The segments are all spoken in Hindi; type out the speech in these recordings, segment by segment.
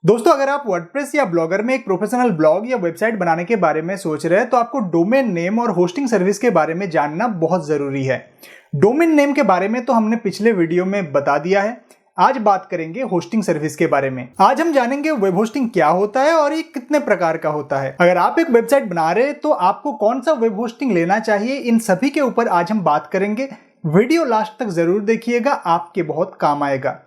दोस्तों, अगर आप वर्डप्रेस या ब्लॉगर में एक प्रोफेशनल ब्लॉग या वेबसाइट बनाने के बारे में सोच रहे हैं तो आपको डोमेन नेम और होस्टिंग सर्विस के बारे में जानना बहुत जरूरी है। डोमेन नेम के बारे में तो हमने पिछले वीडियो में बता दिया है। आज बात करेंगे होस्टिंग सर्विस के बारे में। आज हम जानेंगे वेब होस्टिंग क्या होता है और ये कितने प्रकार का होता है। अगर आप एक वेबसाइट बना रहे हैं तो आपको कौन सा वेब होस्टिंग लेना चाहिए, इन सभी के ऊपर आज हम बात करेंगे। वीडियो लास्ट तक जरूर देखिएगा, आपके बहुत काम आएगा।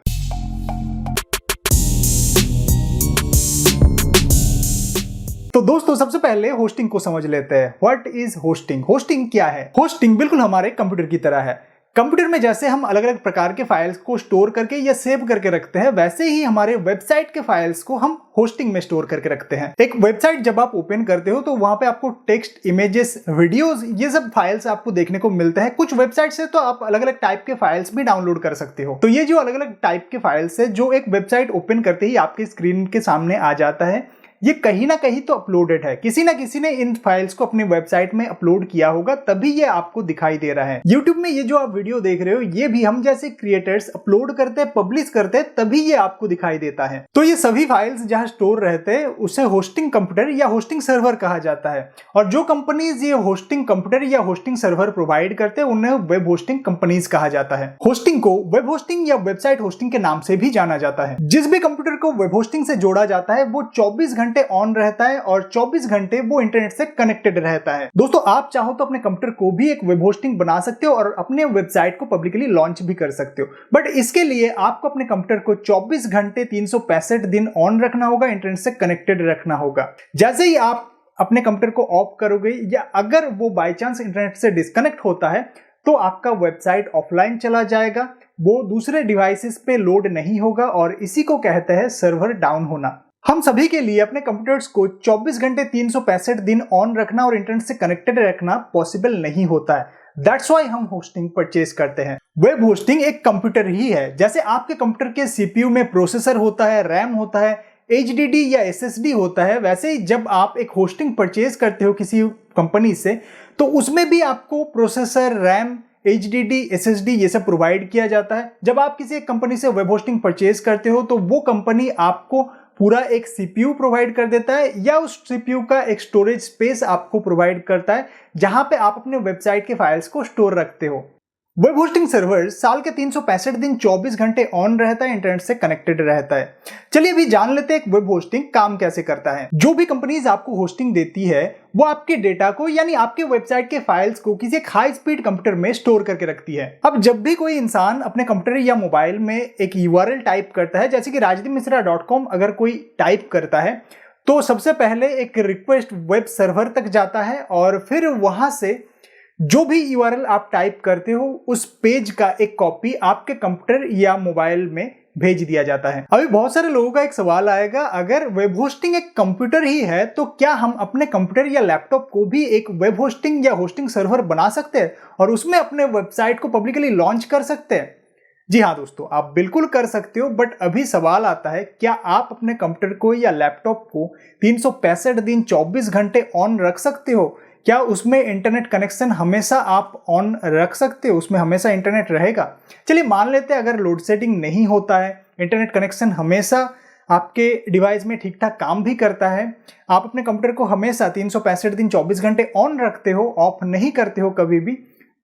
तो दोस्तों, सबसे पहले होस्टिंग को समझ लेते हैं। What is hosting? होस्टिंग क्या है? होस्टिंग बिल्कुल हमारे कंप्यूटर की तरह है। कंप्यूटर में जैसे हम अलग अलग प्रकार के फाइल्स को स्टोर करके या सेव करके रखते हैं, वैसे ही हमारे वेबसाइट के फाइल्स को हम होस्टिंग में स्टोर करके रखते हैं। एक वेबसाइट जब आप ओपन करते हो तो वहां पे आपको टेक्स्ट, इमेजेस, वीडियोस, ये सब फाइल्स आपको देखने को मिलते हैं। कुछ वेबसाइट से तो आप अलग अलग टाइप के फाइल्स भी डाउनलोड कर सकते हो। तो ये जो अलग अलग टाइप के फाइल्स है जो एक वेबसाइट ओपन करते ही आपकी स्क्रीन के सामने आ जाता है, ये कहीं ना कहीं तो अपलोडेड है। किसी ना किसी ने इन फाइल्स को अपनी वेबसाइट में अपलोड किया होगा, तभी ये आपको दिखाई दे रहा है। YouTube में ये जो आप वीडियो देख रहे हो, ये भी हम जैसे क्रिएटर्स अपलोड करते हैं, पब्लिश करते हैं, तभी ये आपको दिखाई देता है। तो ये सभी फाइल्स जहां स्टोर रहते हैं उसे होस्टिंग कंप्यूटर या होस्टिंग सर्वर कहा जाता है। और जो कंपनीज ये होस्टिंग कंप्यूटर या होस्टिंग सर्वर प्रोवाइड करते हैं उन्हें वेब होस्टिंग कंपनीज कहा जाता है। होस्टिंग को वेब होस्टिंग या वेबसाइट होस्टिंग के नाम से भी जाना जाता है। जिस भी कंप्यूटर को वेब होस्टिंग से जोड़ा जाता है वो 24 घंटे ऑन रहता है और 24 घंटे वो इंटरनेट से कनेक्टेड रहता है। दोस्तों, आप चाहो तो अपने कंप्यूटर को भी एक वेब होस्टिंग बना सकते हो और अपने वेबसाइट को पब्लिकली लॉन्च भी कर सकते हो। बट इसके लिए आपको अपने कंप्यूटर को 24 घंटे 365 दिन ऑन रखना होगा, इंटरनेट से कनेक्टेड रखना होगा। जैसे ही आप अपने कंप्यूटर को ऑफ करोगे या अगर वो बाय चांस इंटरनेट से डिस्कनेक्ट होता है तो आपका वेबसाइट ऑफलाइन चला जाएगा, वो दूसरे डिवाइसेस पे लोड नहीं होगा और इसी को कहते हैं सर्वर डाउन होना। हम सभी के लिए अपने कंप्यूटर्स को 24 घंटे 365 दिन ऑन रखना और इंटरनेट से कनेक्टेड रखना पॉसिबल नहीं होता है। दैट्स व्हाई हम होस्टिंग परचेज करते हैं। वेब होस्टिंग एक कंप्यूटर ही है। जैसे आपके कंप्यूटर के सीपीयू में प्रोसेसर होता है, रैम होता है, एचडीडी या एसएसडी होता है, वैसे ही जब आप एक होस्टिंग परचेज करते हो किसी कंपनी से तो उसमें भी आपको प्रोसेसर, रैम, एचडीडी, एसएसडी ये सब प्रोवाइड किया जाता है। जब आप किसी एक कंपनी से वेब होस्टिंग परचेज करते हो तो वो कंपनी आपको पूरा एक सीपीयू प्रोवाइड कर देता है या उस सीपीयू का एक स्टोरेज स्पेस आपको प्रोवाइड करता है जहां पे आप अपने वेबसाइट के फाइल्स को स्टोर रखते हो। वेब होस्टिंग सर्वर साल के 365 दिन 24 घंटे ऑन रहता है, इंटरनेट से कनेक्टेड रहता है। चलिए अभी जान लेते हैं एक वेब होस्टिंग काम कैसे करता है। जो भी कंपनीज आपको होस्टिंग देती है वो आपके डेटा को यानी आपके वेबसाइट के फाइल्स को किसी एक हाई स्पीड कंप्यूटर में स्टोर करके रखती है। अब जब भी कोई इंसान अपने कंप्यूटर या मोबाइल में एक यूआरएल टाइप करता है, जैसे कि rajdeepmisra.com अगर कोई टाइप करता है तो सबसे पहले एक रिक्वेस्ट वेब सर्वर तक जाता है और फिर वहां से जो भी यूआरएल आप टाइप करते हो उस पेज का एक कॉपी आपके कंप्यूटर या मोबाइल में भेज दिया जाता है। अभी बहुत सारे लोगों का एक सवाल आएगा, अगर वेब होस्टिंग एक कंप्यूटर ही है तो क्या हम अपने कंप्यूटर या लैपटॉप को भी एक वेब होस्टिंग या होस्टिंग सर्वर बना सकते हैं और उसमें अपने वेबसाइट को पब्लिकली लॉन्च कर सकते हैं? जी हाँ दोस्तों, आप बिल्कुल कर सकते हो। बट अभी सवाल आता है, क्या आप अपने कंप्यूटर को या लैपटॉप को 365 दिन 24 घंटे ऑन रख सकते हो? क्या उसमें इंटरनेट कनेक्शन हमेशा आप ऑन रख सकते हो? उसमें हमेशा इंटरनेट रहेगा? चलिए मान लेते हैं अगर लोड शेडिंग नहीं होता है, इंटरनेट कनेक्शन हमेशा आपके डिवाइस में ठीक ठाक काम भी करता है, आप अपने कंप्यूटर को हमेशा 365 दिन 24 घंटे ऑन रखते हो, ऑफ नहीं करते हो कभी भी,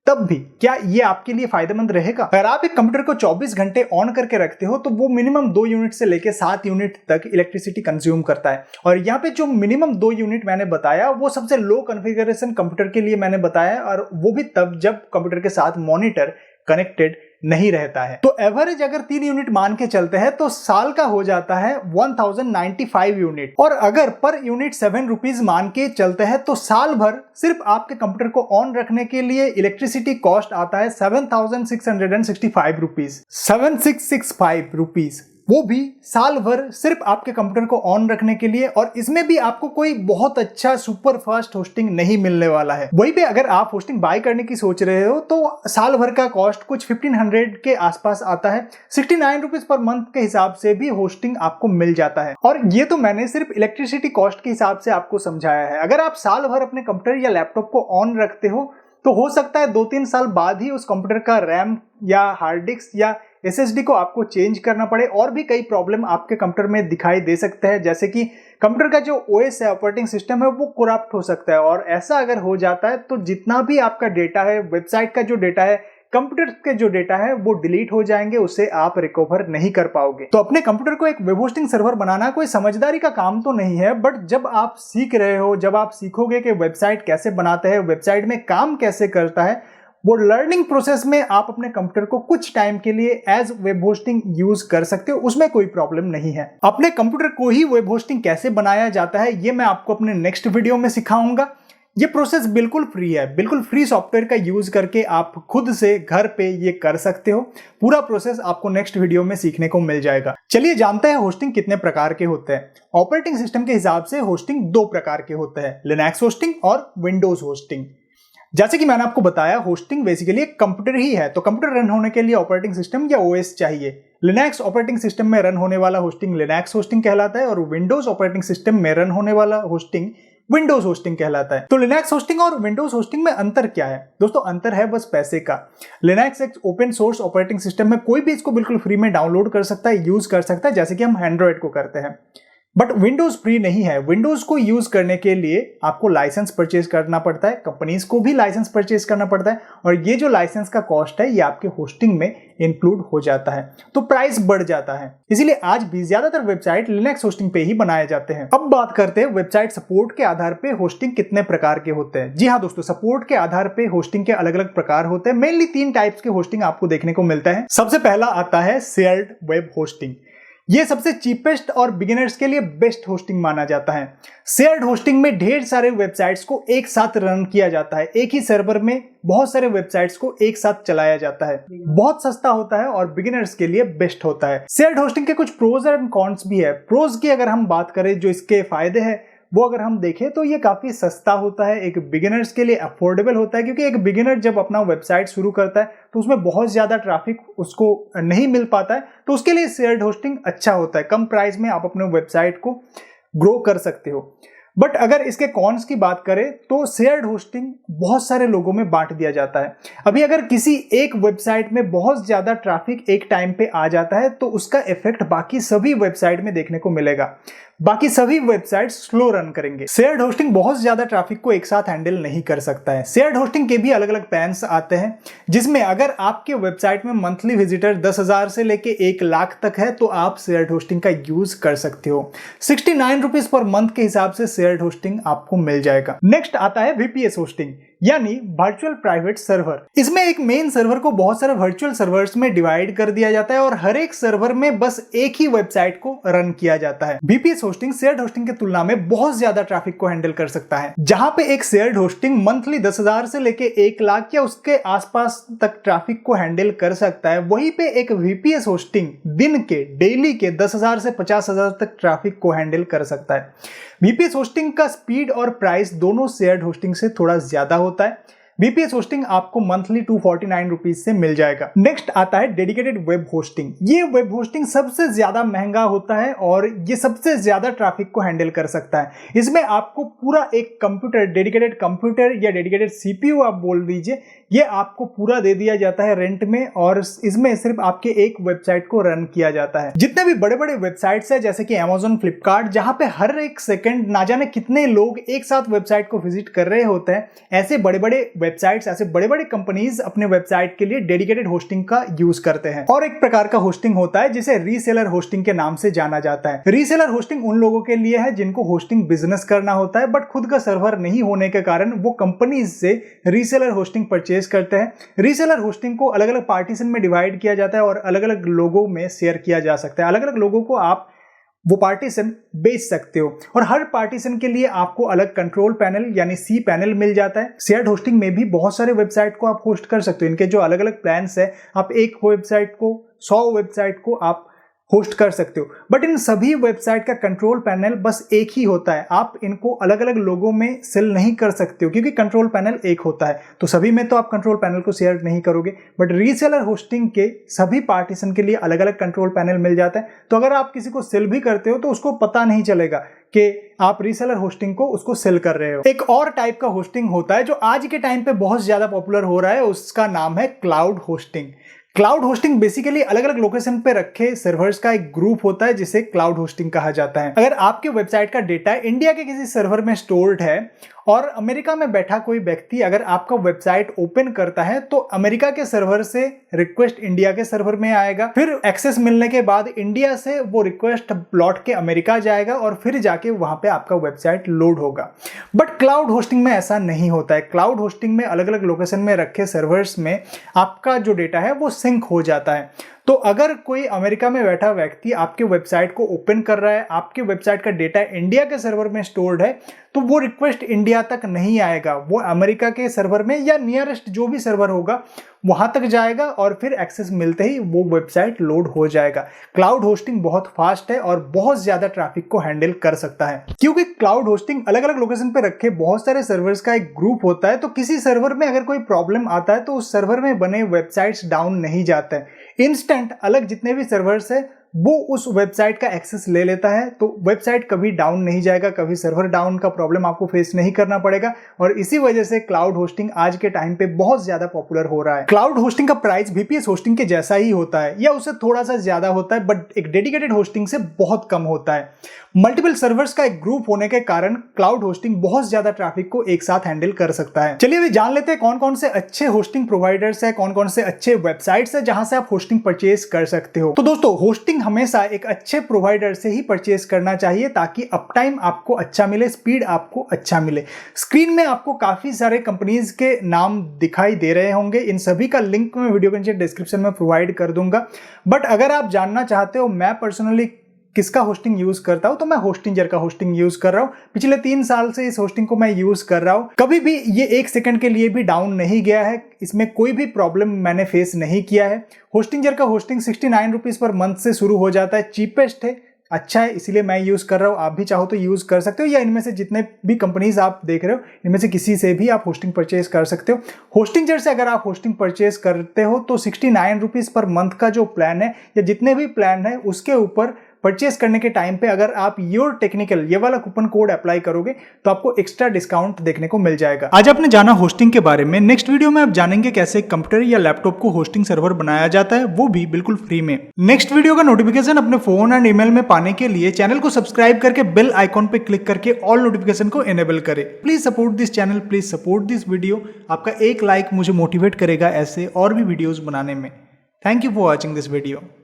तब भी क्या ये आपके लिए फायदेमंद रहेगा? अगर आप एक कंप्यूटर को 24 घंटे ऑन करके रखते हो तो वो मिनिमम 2 यूनिट से लेकर 7 यूनिट तक इलेक्ट्रिसिटी कंज्यूम करता है। और यहाँ पे जो मिनिमम 2 यूनिट मैंने बताया वो सबसे लो कॉन्फ़िगरेशन कंप्यूटर के लिए मैंने बताया, और वो भी तब जब कंप्यूटर के साथ मॉनिटर कनेक्टेड नहीं रहता है। तो एवरेज अगर 3 यूनिट मान के चलते हैं तो साल का हो जाता है 1095 यूनिट, और अगर पर यूनिट 7 रुपीज मान के चलते हैं तो साल भर सिर्फ आपके कंप्यूटर को ऑन रखने के लिए इलेक्ट्रिसिटी कॉस्ट आता है 7665 रुपीज। 7665 रुपीज, वो भी साल भर सिर्फ आपके कंप्यूटर को ऑन रखने के लिए, और इसमें भी आपको कोई बहुत अच्छा सुपर फास्ट होस्टिंग नहीं मिलने वाला है। वहीं पे अगर आप होस्टिंग बाय करने की सोच रहे हो तो साल भर का कॉस्ट कुछ 1500 के आसपास आता है। 69 रुपीज पर मंथ के हिसाब से भी होस्टिंग आपको मिल जाता है। और ये तो मैंने सिर्फ इलेक्ट्रिसिटी कॉस्ट के हिसाब से आपको समझाया है। अगर आप साल भर अपने कंप्यूटर या लैपटॉप को ऑन रखते हो तो हो सकता है 2-3 साल बाद ही उस कंप्यूटर का रैम या हार्ड डिस्क या SSD को आपको चेंज करना पड़े और भी कई प्रॉब्लम आपके कंप्यूटर में दिखाई दे सकते हैं, जैसे कि कंप्यूटर का जो OS है, ऑपरेटिंग सिस्टम है, वो करप्ट हो सकता है। और ऐसा अगर हो जाता है तो जितना भी आपका डेटा है, वेबसाइट का जो डेटा है, कंप्यूटर के जो डेटा है, वो डिलीट हो जाएंगे, उसे आप रिकवर नहीं कर पाओगे। तो अपने कंप्यूटर को एक वेब होस्टिंग सर्वर बनाना कोई समझदारी का काम तो नहीं है, बट जब आप सीख रहे हो, जब आप सीखोगे कि वेबसाइट कैसे बनाते हैं, वेबसाइट में काम कैसे करता है, वो लर्निंग प्रोसेस में आप अपने कंप्यूटर को कुछ टाइम के लिए एज वेब होस्टिंग यूज कर सकते हो, उसमें कोई प्रॉब्लम नहीं है। अपने कंप्यूटर को ही वेब होस्टिंग कैसे बनाया जाता है, ये मैं आपको अपने नेक्स्ट वीडियो में सिखाऊंगा। ये प्रोसेस बिल्कुल फ्री है, बिल्कुल फ्री सॉफ्टवेयर का यूज करके आप खुद से घर पे ये कर सकते हो। पूरा प्रोसेस आपको नेक्स्ट वीडियो में सीखने को मिल जाएगा। चलिए जानते हैं होस्टिंग कितने प्रकार के होते हैं। ऑपरेटिंग सिस्टम के हिसाब से होस्टिंग दो प्रकार के होते हैं, लिनक्स होस्टिंग और विंडोज होस्टिंग। जैसे कि मैंने आपको बताया, होस्टिंग बेसिकली एक कंप्यूटर ही है, तो कंप्यूटर रन होने के लिए ऑपरेटिंग सिस्टम या OS चाहिए। लिनक्स ऑपरेटिंग सिस्टम में रन होने वाला होस्टिंग लिनक्स होस्टिंग कहलाता है और विंडोज ऑपरेटिंग सिस्टम में रन होने वाला होस्टिंग विंडोज होस्टिंग कहलाता है। तो लिनक्स होस्टिंग और विंडोज होस्टिंग में अंतर क्या है? दोस्तों, अंतर है बस पैसे का। लिनक्स एक ओपन सोर्स ऑपरेटिंग सिस्टम है, कोई भी इसको बिल्कुल फ्री में डाउनलोड कर सकता है, यूज कर सकता है, जैसे कि हम एंड्रॉइड को करते हैं। बट विंडोज फ्री नहीं है। विंडोज को यूज करने के लिए आपको लाइसेंस परचेज करना पड़ता है, कंपनीज को भी लाइसेंस परचेज करना पड़ता है, और ये जो लाइसेंस का कॉस्ट है, ये आपके होस्टिंग में इंक्लूड हो जाता है, तो प्राइस बढ़ जाता है। इसीलिए आज भी ज्यादातर वेबसाइट लिनक्स होस्टिंग पे ही बनाए जाते हैं। अब बात करते हैं वेबसाइट सपोर्ट के आधार पे होस्टिंग कितने प्रकार के होते हैं। जी हाँ दोस्तों, सपोर्ट के आधार पे होस्टिंग के अलग अलग प्रकार होते हैं। मेनली 3 टाइप्स के होस्टिंग आपको देखने को मिलता है। सबसे पहला आता है शेयर्ड वेब होस्टिंग। ये सबसे चीपेस्ट और बिगिनर्स के लिए बेस्ट होस्टिंग माना जाता है। शेयर्ड होस्टिंग में ढेर सारे वेबसाइट्स को एक साथ रन किया जाता है, एक ही सर्वर में बहुत सारे वेबसाइट्स को एक साथ चलाया जाता है। बहुत सस्ता होता है और बिगिनर्स के लिए बेस्ट होता है। शेयर्ड होस्टिंग के कुछ प्रोज एंड कॉन्स भी है। प्रोज की अगर हम बात करें, जो इसके फायदे हैं, वो अगर हम देखें तो ये काफी सस्ता होता है, एक बिगिनर्स के लिए अफोर्डेबल होता है, क्योंकि एक बिगिनर जब अपना वेबसाइट शुरू करता है तो उसमें बहुत ज्यादा ट्रैफिक उसको नहीं मिल पाता है, तो उसके लिए शेयर्ड होस्टिंग अच्छा होता है। कम प्राइस में आप अपने वेबसाइट को ग्रो कर सकते हो। बट अगर इसके कॉन्स की बात करें तो शेयर्ड होस्टिंग बहुत सारे लोगों में बांट दिया जाता है। अभी अगर किसी एक वेबसाइट में बहुत ज्यादा ट्रैफिक एक टाइम पे आ जाता है तो उसका इफेक्ट बाकी सभी वेबसाइट में देखने को मिलेगा, बाकी सभी वेबसाइट स्लो रन करेंगे। शेयर्ड होस्टिंग बहुत ज्यादा ट्रैफिक को एक साथ हैंडल नहीं कर सकता है। शेयर्ड होस्टिंग के भी अलग अलग प्लान्स आते हैं, जिसमें अगर आपके वेबसाइट में मंथली विजिटर 10,000 से लेके 1 लाख तक है तो आप शेयर्ड होस्टिंग का यूज कर सकते हो। 69 रुपीज पर मंथ के हिसाब से शेयर्ड होस्टिंग आपको मिल जाएगा। नेक्स्ट आता है VPS होस्टिंग, यानी वर्चुअल प्राइवेट सर्वर। इसमें एक मेन सर्वर को बहुत सारे वर्चुअल सर्वर्स में डिवाइड कर दिया जाता है और हर एक सर्वर में बस एक ही वेबसाइट को रन किया जाता है। VPS होस्टिंग शेयर्ड होस्टिंग की तुलना में बहुत ज्यादा ट्रैफिक को हैंडल कर सकता है। जहां पे एक शेयर्ड होस्टिंग मंथली 10,000 से लेके 1 लाख या उसके आसपास तक ट्रैफिक को हैंडल कर सकता है, वहीं पे एक VPS होस्टिंग दिन के डेली के 10,000 से 50,000 तक ट्रैफिक को हैंडल कर सकता है। VPS होस्टिंग का स्पीड और प्राइस दोनों शेयर्ड होस्टिंग से थोड़ा ज्यादा होता है। VPS होस्टिंग आपको मंथली 249 रुपीज से मिल जाएगा। नेक्स्ट आता है डेडिकेटेड वेब होस्टिंग। ये वेब होस्टिंग सबसे ज्यादा महंगा होता है और ये सबसे ज्यादा ट्रैफिक को हैंडल कर सकता है। इसमें आपको पूरा एक कंप्यूटर, डेडिकेटेड कंप्यूटर या डेडिकेटेड CPU आप बोल दीजिए, ये आपको पूरा दे दिया जाता है रेंट में, और इसमें सिर्फ आपके एक वेबसाइट को रन किया जाता है। जितने भी बड़े बड़े वेबसाइट्स है, जैसे कि Amazon, फ्लिपकार्ट, जहां पे हर एक सेकंड ना जाने कितने लोग एक साथ वेबसाइट को विजिट कर रहे होते हैं, ऐसे बड़े बड़े वेबसाइट्स, ऐसे बड़े बड़े कंपनीज अपने वेबसाइट के लिए डेडिकेटेड होस्टिंग का यूज करते हैं। और एक प्रकार का होस्टिंग होता है जिसे रीसेलर होस्टिंग के नाम से जाना जाता है। रीसेलर होस्टिंग उन लोगों के लिए है जिनको होस्टिंग बिजनेस करना होता है, बट खुद का सर्वर नहीं होने के कारण वो कंपनीज से रीसेलर होस्टिंग परचेज करते हैं। रीसेलर होस्टिंग को अलग अलग पार्टीशन में डिवाइड किया जाता है और अलग अलग लोगों में शेयर किया जा सकता है। अलग अलग लोगों को आप वो पार्टीशन बेच सकते हो और हर पार्टीशन के लिए आपको अलग कंट्रोल पैनल यानी C पैनल मिल जाता है। शेयर्ड होस्टिंग में भी बहुत सारे वेबसाइट को आप होस्ट कर सकते हो। इनके जो अलग अलग प्लान्स है, आप एक वेबसाइट को 100 वेबसाइट को आप होस्ट कर सकते हो, बट इन सभी वेबसाइट का कंट्रोल पैनल बस एक ही होता है। आप इनको अलग अलग लोगों में सेल नहीं कर सकते हो क्योंकि कंट्रोल पैनल एक होता है, तो सभी में तो आप कंट्रोल पैनल को शेयर नहीं करोगे। बट रीसेलर होस्टिंग के सभी पार्टीशन के लिए अलग अलग कंट्रोल पैनल मिल जाता है, तो अगर आप किसी को सेल भी करते हो तो उसको पता नहीं चलेगा कि आप रीसेलर होस्टिंग को उसको सेल कर रहे हो। एक और टाइप का होस्टिंग होता है जो आज के टाइम पे बहुत ज्यादा पॉपुलर हो रहा है, उसका नाम है cloud hosting. Cloud hosting basically अलग अलग लोकेशन पे रखे सर्वर्स का एक ग्रुप होता है जिसे क्लाउड होस्टिंग कहा जाता है। अगर आपके वेबसाइट का डेटा इंडिया के किसी सर्वर में स्टोर्ड है और अमेरिका में बैठा कोई व्यक्ति अगर आपका वेबसाइट ओपन करता है तो अमेरिका के सर्वर से रिक्वेस्ट इंडिया के सर्वर में आएगा, फिर एक्सेस मिलने के बाद इंडिया से वो रिक्वेस्ट लौट के अमेरिका जाएगा और फिर जाके वहां पे आपका वेबसाइट लोड होगा। बट क्लाउड होस्टिंग में ऐसा नहीं होता है। क्लाउड होस्टिंग में अलग अलग लोकेशन में रखे सर्वर्स में आपका जो डेटा है वो सिंक हो जाता है। तो अगर कोई अमेरिका में बैठा व्यक्ति आपके वेबसाइट को ओपन कर रहा है, आपके वेबसाइट का डेटा इंडिया के सर्वर में स्टोर्ड है, तो वो रिक्वेस्ट इंडिया तक नहीं आएगा, वो अमेरिका के सर्वर में या नियरेस्ट जो भी सर्वर होगा वहां तक जाएगा और फिर एक्सेस मिलते ही वो वेबसाइट लोड हो जाएगा। क्लाउड होस्टिंग बहुत फास्ट है और बहुत ज्यादा ट्रैफिक को हैंडल कर सकता है। क्योंकि क्लाउड होस्टिंग अलग अलग लोकेशन पे रखे बहुत सारे सर्वर्स का एक ग्रुप होता है, तो किसी सर्वर में अगर कोई प्रॉब्लम आता है तो उस सर्वर में बने वेबसाइट्स डाउन नहीं जाते हैं। इंस्टेंट अलग जितने भी सर्वर्स है वो उस वेबसाइट का एक्सेस ले लेता है, तो वेबसाइट कभी डाउन नहीं जाएगा, कभी सर्वर डाउन का प्रॉब्लम आपको फेस नहीं करना पड़ेगा। और इसी वजह से क्लाउड होस्टिंग आज के टाइम पे बहुत ज्यादा पॉपुलर हो रहा है। क्लाउड होस्टिंग का प्राइस वीपीएस होस्टिंग के जैसा ही होता है या उससे थोड़ा सा ज्यादा होता है, बट एक डेडिकेटेड होस्टिंग से बहुत कम होता है। मल्टीपल सर्वर्स का एक ग्रुप होने के कारण क्लाउड होस्टिंग बहुत ज्यादा ट्रैफिक को एक साथ हैंडल कर सकता है। चलिए अभी जान लेते हैं कौन कौन से अच्छे होस्टिंग प्रोवाइडर्स है, कौन कौन से अच्छे वेबसाइट्स है जहां से आप होस्टिंग परचेज कर सकते हो। तो दोस्तों, होस्टिंग हमेशा एक अच्छे प्रोवाइडर से ही परचेज करना चाहिए ताकि अप टाइम आपको अच्छा मिले, स्पीड आपको अच्छा मिले। स्क्रीन में आपको काफी सारे कंपनीज के नाम दिखाई दे रहे होंगे, इन सभी का लिंक मैं वीडियो के नीचे डिस्क्रिप्शन में प्रोवाइड कर दूंगा। बट अगर आप जानना चाहते हो मैं पर्सनली किसका होस्टिंग यूज करता हूं, तो मैं होस्टिंजर का होस्टिंग यूज कर रहा हूं। पिछले 3 साल से इस होस्टिंग को मैं यूज कर रहा हूं। कभी भी ये 1 सेकंड के लिए भी डाउन नहीं गया है, इसमें कोई भी प्रॉब्लम मैंने फेस नहीं किया है। होस्टिंजर का होस्टिंग 69 रुपीज पर मंथ से शुरू हो जाता है, चीपेस्ट है, अच्छा है, इसीलिए मैं यूज कर रहा हूं। आप भी चाहो तो यूज कर सकते हो, या इनमें से जितने भी कंपनीज आप देख रहे हो इनमें से किसी से भी आप होस्टिंग परचेज कर सकते हो। होस्टिंजर से अगर आप होस्टिंग परचेज करते हो तो 69 रुपीज पर मंथ का जो प्लान है या जितने भी प्लान है उसके ऊपर परचेस करने के टाइम पे अगर आप योर टेक्निकल ये वाला कूपन कोड अप्लाई करोगे तो आपको एक्स्ट्रा डिस्काउंट देखने को मिल जाएगा। आज आपने जाना होस्टिंग के बारे में। नेक्स्ट वीडियो में आप जानेंगे कैसे कंप्यूटर या लैपटॉप को होस्टिंग सर्वर बनाया जाता है, वो भी बिल्कुल फ्री में। नेक्स्ट वीडियो का नोटिफिकेशन अपने फोन एंड ईमेल में पाने के लिए चैनल को सब्सक्राइब करके बेल आइकॉन पे क्लिक करके ऑल नोटिफिकेशन को एनेबल करें। Please support this channel, please support this video. आपका एक लाइक मुझे मोटिवेट करेगा ऐसे और भी वीडियोज बनाने में। Thank you for watching this video.